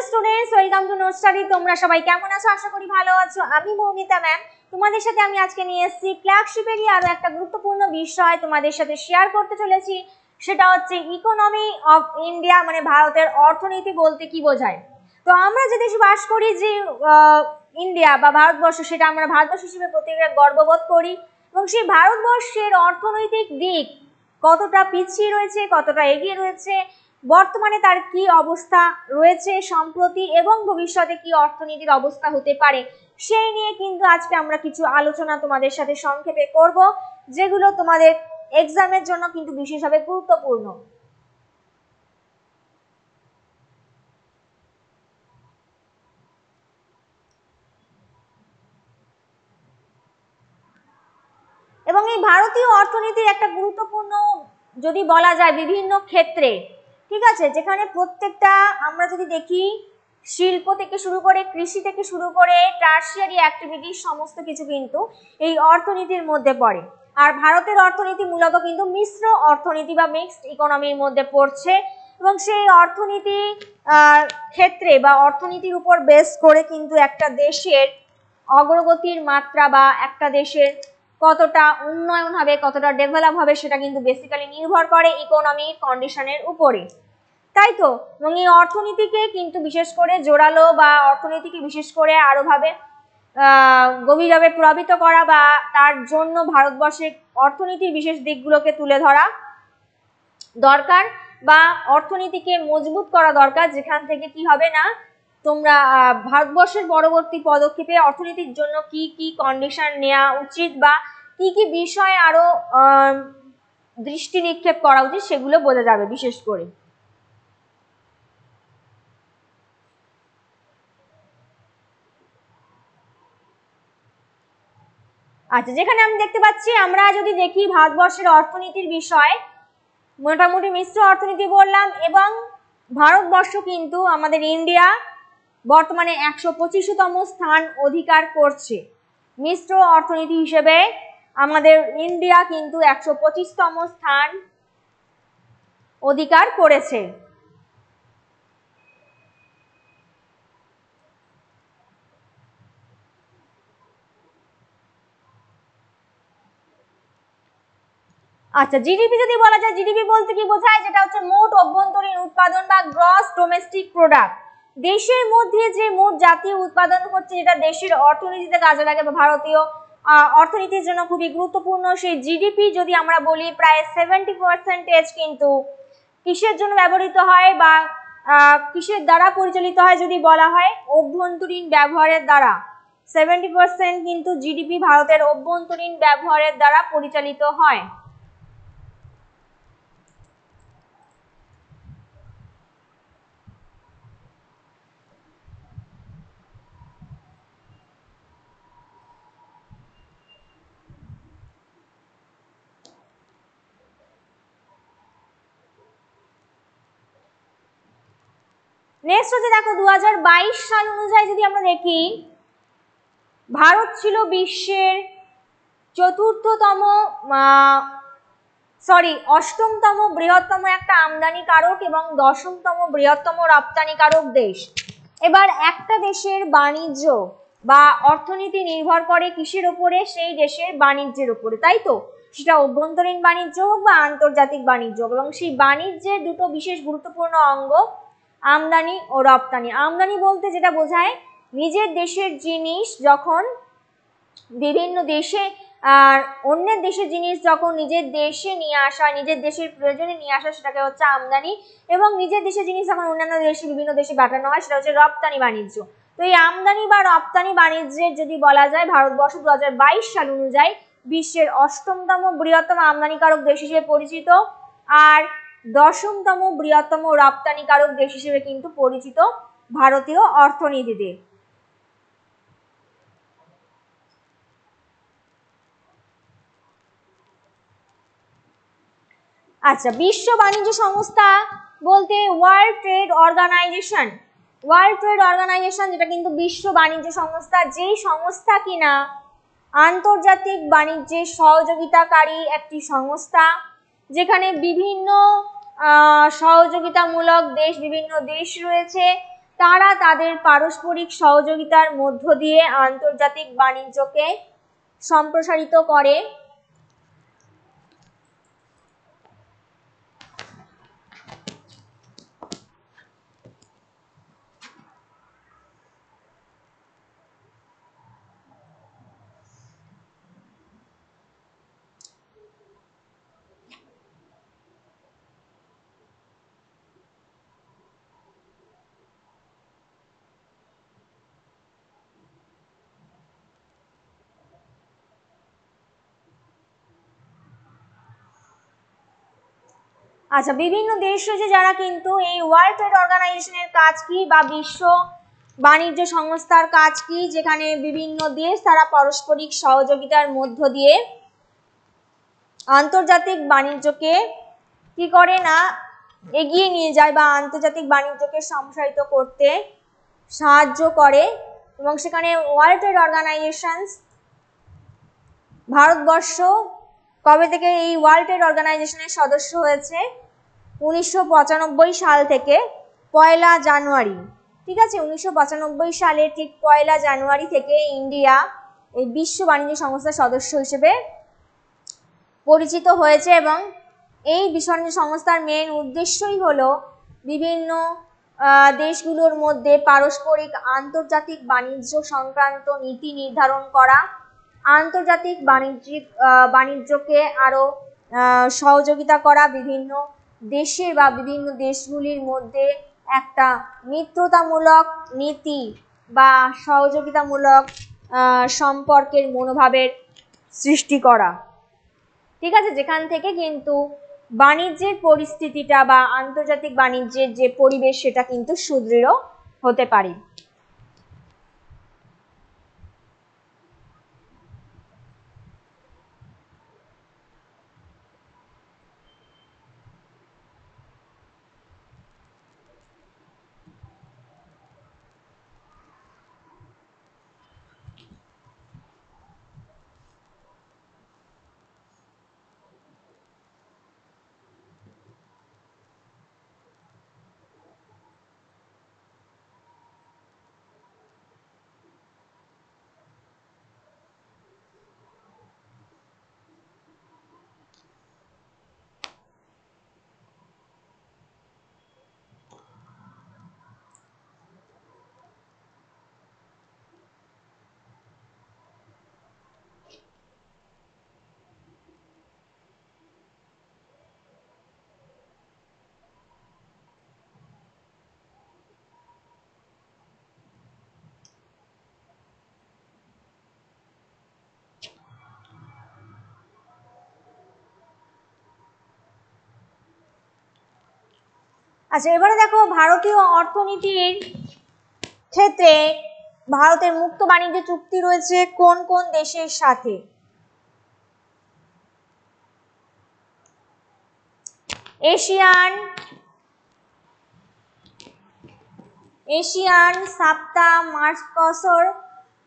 Students, welcome to note study. তোমরা সবাই কেমন আছো? আশা করি ভালো আছো। আমি মৌমিতা ম্যাম তোমাদের সাথে আমি আজকে নিয়ে এসেছি ক্লার্কশিপেরই আরো একটা গুরুত্বপূর্ণ বিষয় তোমাদের সাথে শেয়ার করতে চলেছি। সেটা হচ্ছে ইকোনমি অফ ইন্ডিয়া, মানে ভারতের অর্থনীতি বলতে কি বোঝায়। তো আমরা যে দেশে বাস করি, যে ইন্ডিয়া বা ভারতবর্ষ, সেটা আমরা ভারতবর্ষ হিসেবে প্রত্যেকে গর্ববোধ করি। এবং সেই ভারতবর্ষের অর্থনৈতিক দিক কতটা পিছিয়ে রয়েছে, কতটা এগিয়ে রয়েছে, বর্তমানে তার কি অবস্থা রয়েছে সম্প্রতি, এবং ভবিষ্যতে কি অর্থনীতির অবস্থা হতে পারে, সেই নিয়ে কিন্তু আজকে আমরা কিছু আলোচনা তোমাদের সাথে সংক্ষেপে করব, যেগুলো তোমাদের এক্সামের জন্য কিন্তু বিশেষভাবে গুরুত্বপূর্ণ। এবং এই ভারতীয় অর্থনীতির একটা গুরুত্বপূর্ণ যদি বলা যায় বিভিন্ন ক্ষেত্রে, ঠিক আছে, যেখানে প্রত্যেকটা আমরা যদি দেখি শিল্প থেকে শুরু করে, কৃষি থেকে শুরু করে টার্সিয়ারি অ্যাক্টিভিটিস, সমস্ত কিছু কিন্তু এই অর্থনীতির মধ্যে পড়ে। আর ভারতের অর্থনীতি মূলত কিন্তু মিশ্র অর্থনীতি বা মিক্সড ইকোনমির মধ্যে পড়ছে। এবং সেই অর্থনীতি ক্ষেত্রে বা অর্থনীতির উপর বেস করে কিন্তু একটা দেশের অগ্রগতির মাত্রা বা একটা দেশের কতটা উন্নয়ন হবে, কতটা ডেভেলপ হবে, সেটা কিন্তু বেসিক্যালি নির্ভর করে ইকোনমিক কন্ডিশনের উপরে, তাই তো। এবং এই অর্থনীতিকে কিন্তু বিশেষ করে জোরালো বা অর্থনীতিকে বিশেষ করে আরো ভাবে গভীরভাবে প্রভাবিত করা বা তার জন্য ভারতবর্ষের অর্থনীতির বিশেষ দিকগুলোকে তুলে ধরা দরকার, বা অর্থনীতিকে মজবুত করা দরকার, যেখান থেকে কি হবে না, তোমরা ভারতবর্ষের পরবর্তী পদক্ষেপে অর্থনীতির জন্য কি কি কন্ডিশন নেওয়া উচিত বা কি কি বিষয়ে আরো দৃষ্টি নিক্ষেপ করা উচিত, সেগুলো বোঝা যাবে বিশেষ করে। আচ্ছা, যেখানে আমি দেখতে পাচ্ছি, আমরা যদি দেখি ভারতবর্ষের অর্থনীতির বিষয়, মোটামুটি মিশ্র অর্থনীতি বললাম, এবং ভারতবর্ষ কিন্তু আমাদের ইন্ডিয়া বর্তমানে 125তম স্থান অধিকার করছে। মিশ্র অর্থনীতি হিসেবে আমাদের ইন্ডিয়া কিন্তু 125তম স্থান অধিকার করেছে। আচ্ছা, জিডিপি যদি বলা যায়, জিডিপি বলতে কি বোঝায়, যেটা হচ্ছে মোট অভ্যন্তরীণ উৎপাদন বা গ্রস ডোমেস্টিক প্রোডাক্ট। দেশের মধ্যে যে মোট জাতীয় উৎপাদন হচ্ছে, যেটা দেশের অর্থনীতিতে কাজে লাগে বা ভারতীয় অর্থনীতির জন্য খুবই গুরুত্বপূর্ণ, সেই জিডিপি যদি আমরা বলি, প্রায় 70% কিন্তু কিসের জন্য ব্যবহৃত হয় বা কিসের দ্বারা পরিচালিত হয়, যদি বলা হয় অভ্যন্তরীণ ব্যবহারের দ্বারা। 70% কিন্তু জিডিপি ভারতের অভ্যন্তরীণ ব্যবহারের দ্বারা পরিচালিত হয়। নেক্সট হচ্ছে দেখো, 2022 সাল অনুযায়ী যদি আমরা দেখি, ভারত ছিল বিশ্বের অষ্টমতম বৃহত্তম একটা আমদানিকারক এবং 10তম বৃহত্তম রপ্তানিকারক দেশ। এবার একটা দেশের বাণিজ্য বা অর্থনীতি নির্ভর করে কিসের উপরে? সেই দেশের বাণিজ্যের উপরে, তাই তো। সেটা অভ্যন্তরীণ বাণিজ্য হোক বা আন্তর্জাতিক বাণিজ্য হোক। এবং সেই বাণিজ্যের দুটো বিশেষ গুরুত্বপূর্ণ অঙ্গ আমদানি ও রপ্তানি। আমদানি বলতে যেটা বোঝায়, নিজের দেশের জিনিস যখন বিভিন্ন দেশে আর অন্যের দেশের জিনিস যখন নিজের দেশে নিয়ে আসা, নিজের দেশের প্রয়োজনে নিয়ে আসা, সেটাকে হচ্ছে আমদানি। এবং নিজের দেশের জিনিস যখন অন্যান্য দেশে, বিভিন্ন দেশে পাঠানো হয়, সেটা হচ্ছে রপ্তানি বাণিজ্য। তো এই আমদানি বা রপ্তানি বাণিজ্যের যদি বলা যায়, ভারতবর্ষ 2022 সাল অনুযায়ী বিশ্বের 8তম বৃহত্তম আমদানিকারক দেশ হিসেবে পরিচিত, আর 10তম বৃহত্তম রপ্তানিকারক দেশ হিসেবে কিন্তু পরিচিত ভারতীয় অর্থনীতিতে। আচ্ছা, বিশ্ব বাণিজ্য সংস্থা বলতে world trade organisation. World trade organisation যেটা কিন্তু বিশ্ব বাণিজ্য সংস্থা, যেই সংস্থা কিনা আন্তর্জাতিক বাণিজ্যের সহযোগিতাকারী একটি সংস্থা, যেখানে বিভিন্ন সহযোগিতামূলক দেশ, বিভিন্ন দেশ রয়েছে, তারা তাদের পারস্পরিক সহযোগিতার মধ্য দিয়ে আন্তর্জাতিক বাণিজ্যকে সম্প্রসারিত করে। আচ্ছা, বিভিন্ন দেশ রয়েছে যারা কিন্তু এই ওয়ার্ল্ড ট্রেড অর্গানাইজেশনের কাজ কি বা বিশ্ব বাণিজ্য সংস্থার কাজ কি, যেখানে বিভিন্ন দেশ তারা পারস্পরিক সহযোগিতার মধ্য দিয়ে আন্তর্জাতিক বাণিজ্যকে কি করে না এগিয়ে নিয়ে যায় বা আন্তর্জাতিক বাণিজ্যকে সম্প্রসারিত করতে সাহায্য করে। এবং সেখানে ওয়ার্ল্ড ট্রেড অর্গানাইজেশন, ভারতবর্ষ কবে থেকে এই ওয়ার্ল্ড ট্রেড অর্গানাইজেশনের সদস্য হয়েছে? 1995 সাল থেকে 1 জানুয়ারি। ঠিক আছে, 1995 সালে ঠিক 1 জানুয়ারি থেকে ইন্ডিয়া এই বিশ্ব বাণিজ্য সংস্থার সদস্য হিসেবে পরিচিত হয়েছে। এবং এই বিশ্ব বাণিজ্য সংস্থার মেন উদ্দেশ্যই হলো বিভিন্ন দেশগুলোর মধ্যে পারস্পরিক আন্তর্জাতিক বাণিজ্য সংক্রান্ত নীতি নির্ধারণ করা, আন্তর্জাতিক বাণিজ্যকে আরো সহযোগিতা করা, বিভিন্ন দেশের বা বিভিন্ন দেশগুলির মধ্যে একটা মিত্রতামূলক নীতি বা সহযোগিতামূলক সম্পর্কের মনোভাবের সৃষ্টি করা। ঠিক আছে, যেখান থেকে কিন্তু বাণিজ্যের পরিস্থিতিটা বা আন্তর্জাতিক বাণিজ্যের যে পরিবেশ সেটা কিন্তু সুদৃঢ় হতে পারে। আচ্ছা, এবারে দেখো ভারতীয় অর্থনীতির ক্ষেত্রে ভারতের মুক্ত বাণিজ্য চুক্তি রয়েছে কোন কোন দেশের সাথে? এশিয়ান, সাপ্তা, মার্কোসুর,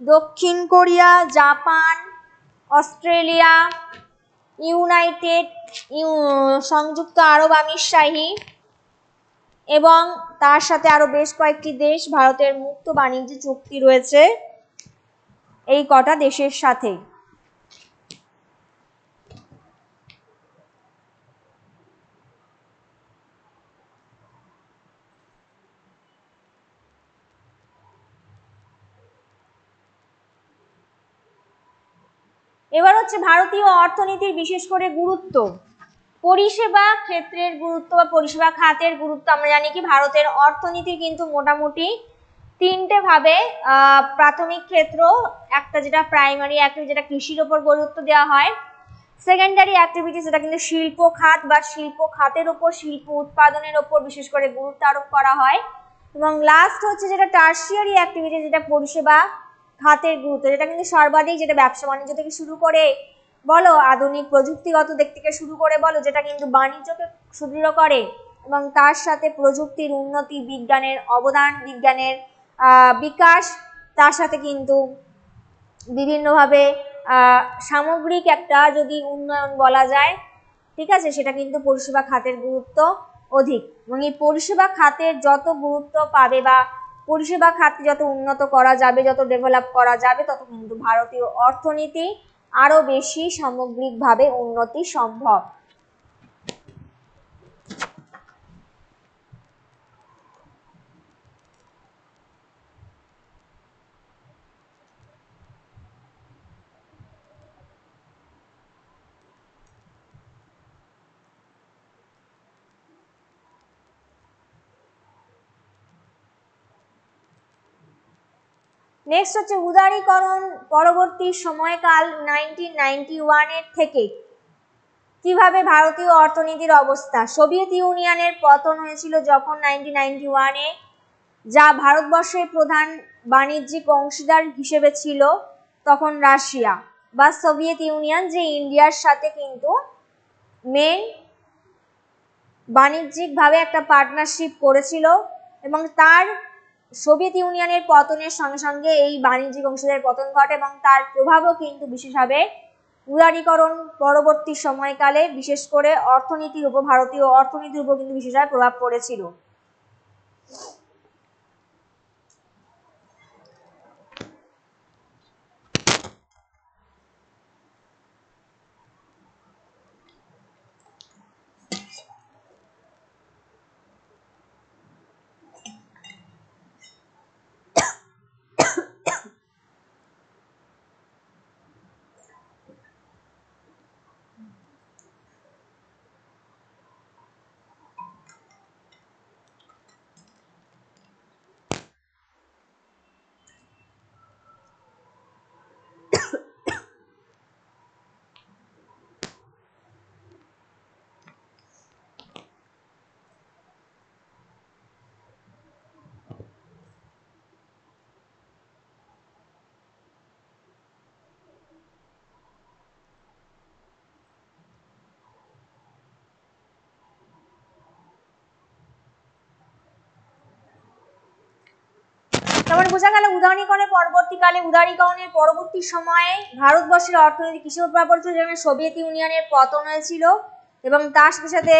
দক্ষিণ কোরিয়া, জাপান, অস্ট্রেলিয়া, সংযুক্ত আরব আমিরশাহী এবং তার সাথে আরো বেশ কয়েকটি দেশ ভারতের মুক্ত বাণিজ্য চুক্তি রয়েছে এই কটা দেশের সাথে। এবার হচ্ছে ভারতীয় অর্থনীতির বিশেষ করে গুরুত্ব, পরিষেবা ক্ষেত্রের গুরুত্ব বা পরিষেবা খাতের গুরুত্ব। আমরা জানি কি ভারতের অর্থনীতি কিন্তু মোটামুটি তিনটে ভাবে, প্রাথমিক ক্ষেত্র একটা যেটা প্রাইমারি অ্যাক্টিভিটি যেটা কৃষির ওপর গুরুত্ব দেওয়া হয়, সেকেন্ডারি অ্যাক্টিভিটি যেটা কিন্তু শিল্প খাত বা শিল্প খাতের ওপর শিল্প উৎপাদনের ওপর বিশেষ করে গুরুত্ব আরোপ করা হয়, এবং লাস্ট হচ্ছে যেটা টার্সিয়ারি অ্যাক্টিভিটি যেটা পরিষেবা খাতের গুরুত্ব, যেটা কিন্তু সর্বাধিক, যেটা ব্যবসা বাণিজ্য থেকে শুরু করে বলো, আধুনিক প্রযুক্তিগত দিক থেকে শুরু করে বলো, যেটা কিন্তু বাণিজ্যকে সুদৃঢ় করে এবং তার সাথে প্রযুক্তির উন্নতি, বিজ্ঞানের অবদান, বিজ্ঞানের বিকাশ, তার সাথে কিন্তু বিভিন্নভাবে সামগ্রিক একটা যদি উন্নয়ন বলা যায়, ঠিক আছে, সেটা কিন্তু পরিষেবা খাতের গুরুত্ব অধিক। এবং এই পরিষেবা খাতের যত গুরুত্ব পাবে বা পরিষেবা খাতকে যত উন্নত করা যাবে, যত ডেভেলপ করা যাবে, তত কিন্তু ভারতীয় অর্থনীতি আরো বেশি সামগ্রিকভাবে উন্নতি সম্ভব। নেক্সট হচ্ছে উদারীকরণ পরবর্তী সময়কাল 1991 এর থেকে কিভাবে ভারতীয় অর্থনীতির অবস্থা। সোভিয়েত ইউনিয়নের পতন হয়েছিল যখন 1991 এ, যা ভারতবর্ষের প্রধান বাণিজ্যিক অংশীদার হিসেবে ছিল তখন রাশিয়া বা সোভিয়েত ইউনিয়ন, যে ইন্ডিয়ার সাথে কিন্তু মেন বাণিজ্যিকভাবে একটা পার্টনারশিপ করেছিল, এবং তার সোভিয়েত ইউনিয়নের পতনের সঙ্গে সঙ্গে এই বাণিজ্যিক অংশীদারের পতন ঘটে, এবং তার প্রভাবও কিন্তু বিশেষভাবে উদারীকরণ পরবর্তী সময়কালে বিশেষ করে অর্থনীতির উপর, ভারতীয় অর্থনীতির উপর কিন্তু বিশেষভাবে প্রভাব পড়েছিল। তারপরে বোঝা গেল উদারীকরণের পরবর্তী সময়ে ভারতবর্ষের অর্থনীতি কিসের উপর পড়েছিল, যেখানে সোভিয়েত ইউনিয়নের পতন হয়েছিল এবং তার সাথে সাথে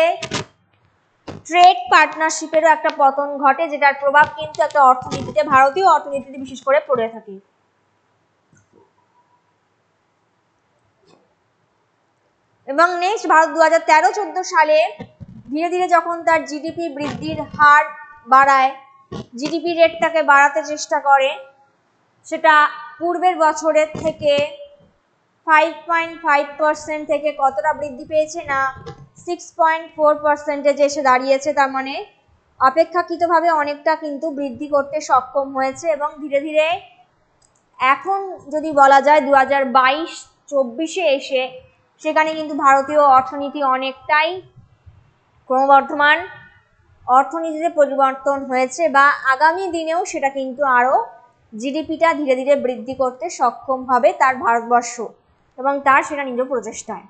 ট্রেড পার্টনারশিপেরও একটা পতন ঘটে, যেটার প্রভাব কিন্তু একটা অর্থনীতিতে, ভারতীয় অর্থনীতিতে বিশেষ করে পড়ে থাকে। এবং নেক্সট ভারত 2013-14 সালে ধীরে ধীরে যখন তার জিডিপি বৃদ্ধির হার বাড়ায়, জিডিপি রেটটাকে বাড়াতে চেষ্টা করে, সেটা পূর্বের বছরের থেকে 5.5% থেকে কতটা বৃদ্ধি পেয়েছে না 6.4% এসে দাঁড়িয়েছে। তার মানে অপেক্ষাকৃতভাবে অনেকটা কিন্তু বৃদ্ধি করতে সক্ষম হয়েছে, এবং ধীরে ধীরে এখন যদি বলা যায় 2022-24 এসে সেখানে কিন্তু ভারতীয় অর্থনীতি অনেকটাই ক্রমবর্ধমান অর্থনীতিতে পরিবর্তন হয়েছে, বা আগামী দিনেও সেটা কিন্তু আরো জিডিপিটা ধীরে ধীরে বৃদ্ধি করতে সক্ষম হবে তার ভারতবর্ষ, এবং তার সেটা নিজ প্রচেষ্টায়।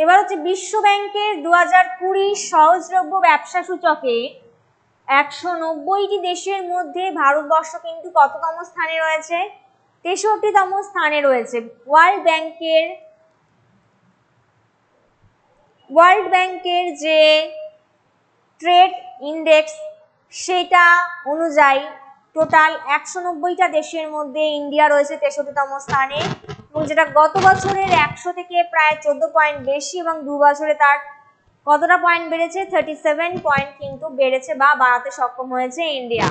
এবার হচ্ছে বিশ্ব ব্যাংকের 2020 সহজলভ্য ব্যবসা সূচকে 190টি দেশের মধ্যে ভারতবর্ষ কিন্তু কততম স্থানে রয়েছে? 63তম স্থানে রয়েছে। ওয়ার্ল্ড ব্যাংকের যে ট্রেড ইন্ডেক্স সেটা অনুযায়ী টোটাল 190টা দেশের মধ্যে ইন্ডিয়া রয়েছে 63তম স্থানে, এবং যেটা গত বছরের 100 থেকে প্রায় 14 পয়েন্ট বেশি, এবং 2 বছরে তার কতটা পয়েন্ট বেড়েছে? 37 পয়েন্ট কিন্তু বেড়েছে বা বাড়াতে সক্ষম হয়েছে ইন্ডিয়া।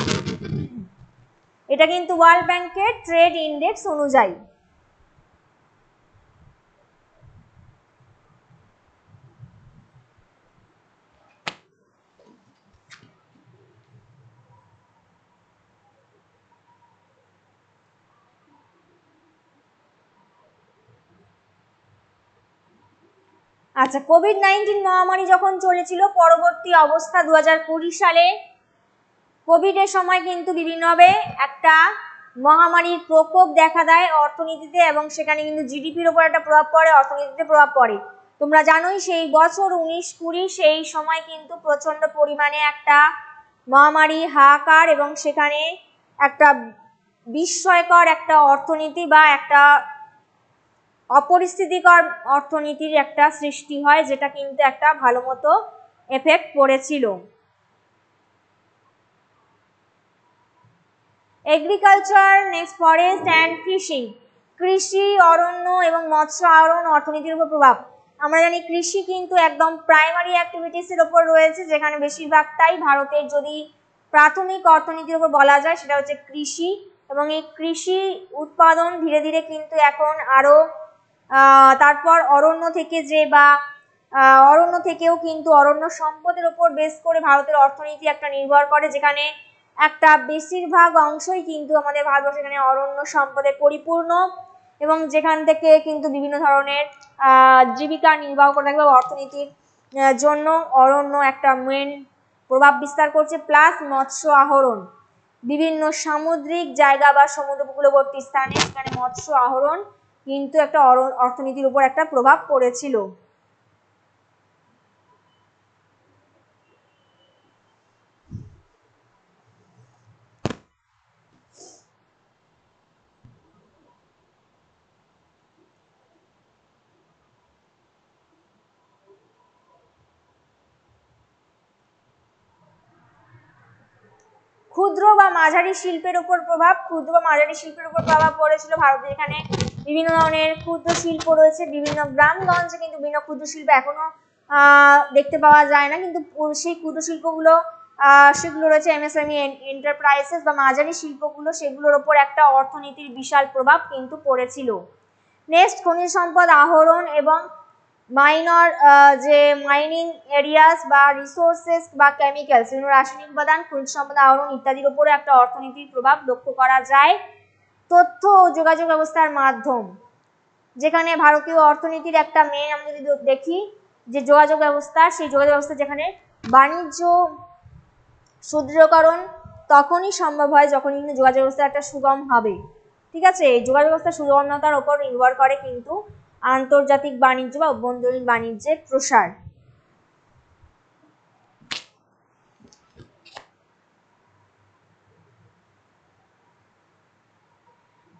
এটা কিন্তু ওয়ার্ল্ড ব্যাংকের ট্রেড ইন্ডেক্স অনুযায়ী। আচ্ছা, কোভিড-19 মহামারী যখন চলেছিল, পরবর্তী অবস্থা 2020 সালে কোভিডের সময় কিন্তু বিভিন্নভাবে একটা মহামারীর প্রকোপ দেখা দেয় অর্থনীতিতে, এবং সেখানে কিন্তু জিডিপির উপর একটা প্রভাব পড়ে, অর্থনীতিতে প্রভাব পড়ে। তোমরা জানোই সেই বছর 1920 সেই সময় কিন্তু প্রচন্ড পরিমাণে একটা মহামারী হাহাকার এবং সেখানে একটা বিস্ময়কর একটা অর্থনীতি বা একটা অপরিস্থিতিকর অর্থনীতির একটা সৃষ্টি হয়, যেটা কিন্তু একটা ভালো মতো এফেক্ট পড়েছিল। Agriculture, next forest and fishing, কৃষি, অরণ্য এবং মৎস্য আহরণ অর্থনীতির উপর প্রভাব। আমরা জানি কৃষি কিন্তু একদম প্রাইমারি অ্যাক্টিভিটিসের উপর রয়েছে, যেখানে বেশিরভাগটাই ভারতের যদি প্রাথমিক অর্থনীতির উপর বলা যায় সেটা হচ্ছে কৃষি, এবং এই কৃষি উৎপাদন ধীরে ধীরে কিন্তু এখন আরো তারপর অরণ্য থেকে অরণ্য থেকেও কিন্তু অরণ্য সম্পদের উপর বেস করে ভারতের অর্থনীতি একটা নির্ভর করে, যেখানে একটা বেশিরভাগ অংশই কিন্তু আমাদের ভারতবর্ষ এখানে অরণ্য সম্পদে পরিপূর্ণ, এবং যেখান থেকে কিন্তু বিভিন্ন ধরনের জীবিকা নির্বাহ করে থাকে বা অর্থনীতির জন্য অরণ্য একটা মেন প্রভাব বিস্তার করছে। প্লাস মৎস্য আহরণ, বিভিন্ন সামুদ্রিক জায়গা বা সমুদ্র উপকূলবর্তী স্থানে সেখানে মৎস্য আহরণ কিন্তু একটা অর্থনীতির উপর একটা প্রভাব পড়েছিল। ক্ষুদ্র বা মাঝারি শিল্পের উপর প্রভাব, ক্ষুদ্র বা মাঝারি শিল্পের উপর প্রভাব পড়েছিল ভারতে। এখানে বিভিন্ন ধরনের ক্ষুদ্র শিল্প রয়েছে, বিভিন্ন গ্রামগঞ্জে কিন্তু বিভিন্ন ক্ষুদ্র শিল্প এখনো দেখতে পাওয়া যায় না, কিন্তু সেই ক্ষুদ্র শিল্পগুলো সেগুলো রয়েছে এমএসএমই এন্টারপ্রাইজেস বা মাঝারি শিল্পগুলো, সেগুলোর ওপর একটা অর্থনীতির বিশাল প্রভাব কিন্তু পড়েছিল। নেক্সট, খনিজ সম্পদ আহরণ এবং মাইনর যে মাইনিং এরিয়াস বা রিসোর্সেস বা কেমিক্যালস, বিভিন্ন রাসায়নিক উপাদান, খনিজ সম্পদ আহরণ ইত্যাদির উপরে একটা অর্থনীতির প্রভাব লক্ষ্য করা যায়। তথ্য ও যোগাযোগ ব্যবস্থার মাধ্যম, যেখানে ভারতীয় অর্থনীতির একটা মেন আমরা যদি দেখি যে যোগাযোগ ব্যবস্থা, সেই যোগাযোগ ব্যবস্থা যেখানে বাণিজ্য সুদৃঢ়করণ তখনই সম্ভব হয় যখন কিন্তু যোগাযোগ ব্যবস্থা একটা সুগম হবে। ঠিক আছে, এই যোগাযোগ ব্যবস্থা সুগমতার উপর নির্ভর করে কিন্তু আন্তর্জাতিক বাণিজ্য বা অভ্যন্তরীণ বাণিজ্যের প্রসার।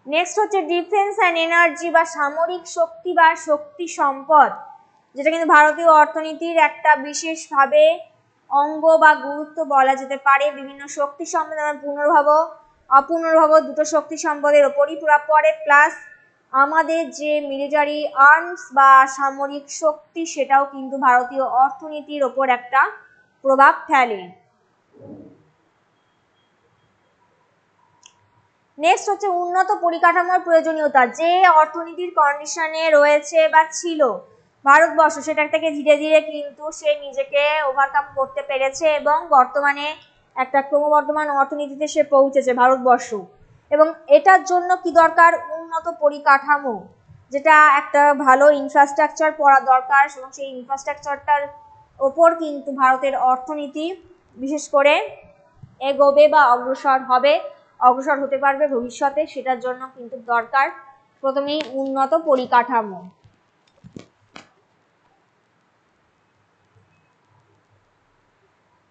নেক্সট হচ্ছে ডিফেন্স অ্যান্ড এনার্জি বা সামরিক শক্তি বা শক্তি সম্পদ, যেটা কিন্তু ভারতীয় অর্থনীতির একটা বিশেষভাবে অঙ্গ বা গুরুত্ব বলা যেতে পারে। বিভিন্ন শক্তি সম্পদ, আমরা পুনর্ভব অপুনর্ভব দুটো শক্তি সম্পদের ওপরই প্রভাব পড়ে। প্লাস আমাদের যে মিলিটারি আর্মস বা সামরিক শক্তি, সেটাও কিন্তু ভারতীয় অর্থনীতির ওপর একটা প্রভাব ফেলে। নেক্সট হচ্ছে উন্নত পরিকাঠামোর প্রয়োজনীয়তা, যে অর্থনীতির কন্ডিশনে রয়েছে বা ছিল ভারতবর্ষ, সেটা থেকে ধীরে ধীরে কিন্তু সে নিজেকে ওভারকাম করতে পেরেছে এবং বর্তমানে একটা ক্রমবর্ধমান অর্থনীতিতে সে পৌঁছেছে ভারতবর্ষ। এবং এটার জন্য কি দরকার? উন্নত পরিকাঠামো, যেটা একটা ভালো ইনফ্রাস্ট্রাকচার পড়া দরকার, এবং সেই ইনফ্রাস্ট্রাকচারটার ওপর কিন্তু ভারতের অর্থনীতি বিশেষ করে এগোবে বা অগ্রসর হতে পারবে ভবিষ্যতে। সেটার জন্য কিন্তু দরকার প্রথমেই উন্নত পরিকাঠামো।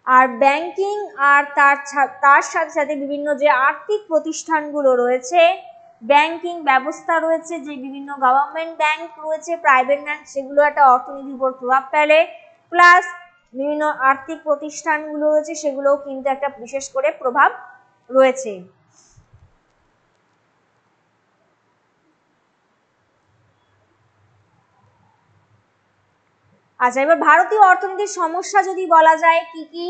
আর ব্যাংকিং আর তার সাথে সাথে বিভিন্ন যে আর্থিক প্রতিষ্ঠানগুলো রয়েছে, ব্যাংকিং ব্যবস্থা রয়েছে, যে বিভিন্ন গভর্নমেন্ট ব্যাংক রয়েছে, প্রাইভেট ব্যাংক, সেগুলো একটা অর্থনীতির উপর প্রভাব ফেলে। প্লাস বিভিন্ন আর্থিক প্রতিষ্ঠানগুলো রয়েছে, সেগুলোও কিন্তু একটা বিশেষ করে প্রভাব রয়েছে। আচ্ছা, এবার ভারতীয় অর্থনীতির সমস্যা যদি বলা যায় কি কি,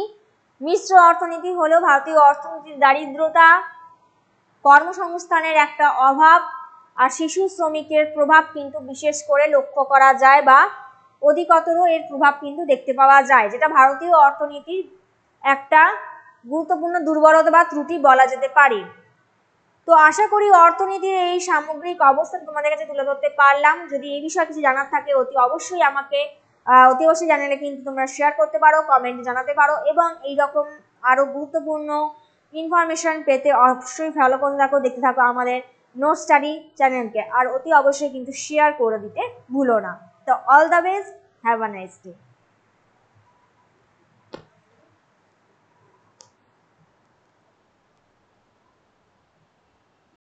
মিশ্র অর্থনীতি হলো ভারতীয় অর্থনীতির দারিদ্রতা, কর্মসংস্থানের একটা অভাব, আর শিশু শ্রমিকের প্রভাব কিন্তু বিশেষ করে লক্ষ্য করা যায় বা অধিকতর এর প্রভাব কিন্তু দেখতে পাওয়া যায়, যেটা ভারতীয় অর্থনীতির একটা গুরুত্বপূর্ণ দুর্বলতা বা ত্রুটি বলা যেতে পারে। তো আশা করি অর্থনীতির এই সামগ্রিক অবস্থা তোমাদের কাছে তুলে ধরতে পারলাম। যদি এই বিষয়ে কিছু জানার থাকে অতি অবশ্যই জানালে কিন্তু তোমরা শেয়ার করতে পারো, কমেন্টে জানাতে পারো, এবং এইরকম আরো গুরুত্বপূর্ণ ইনফরমেশন পেতে অবশ্যই ফলো করতে থাকো, দেখতে থাকো আমাদের নোট স্টাডি চ্যানেলকে, আর অতি অবশ্যই কিন্তু শেয়ার করে দিতে ভুলো না। তো all the best. Have a nice day.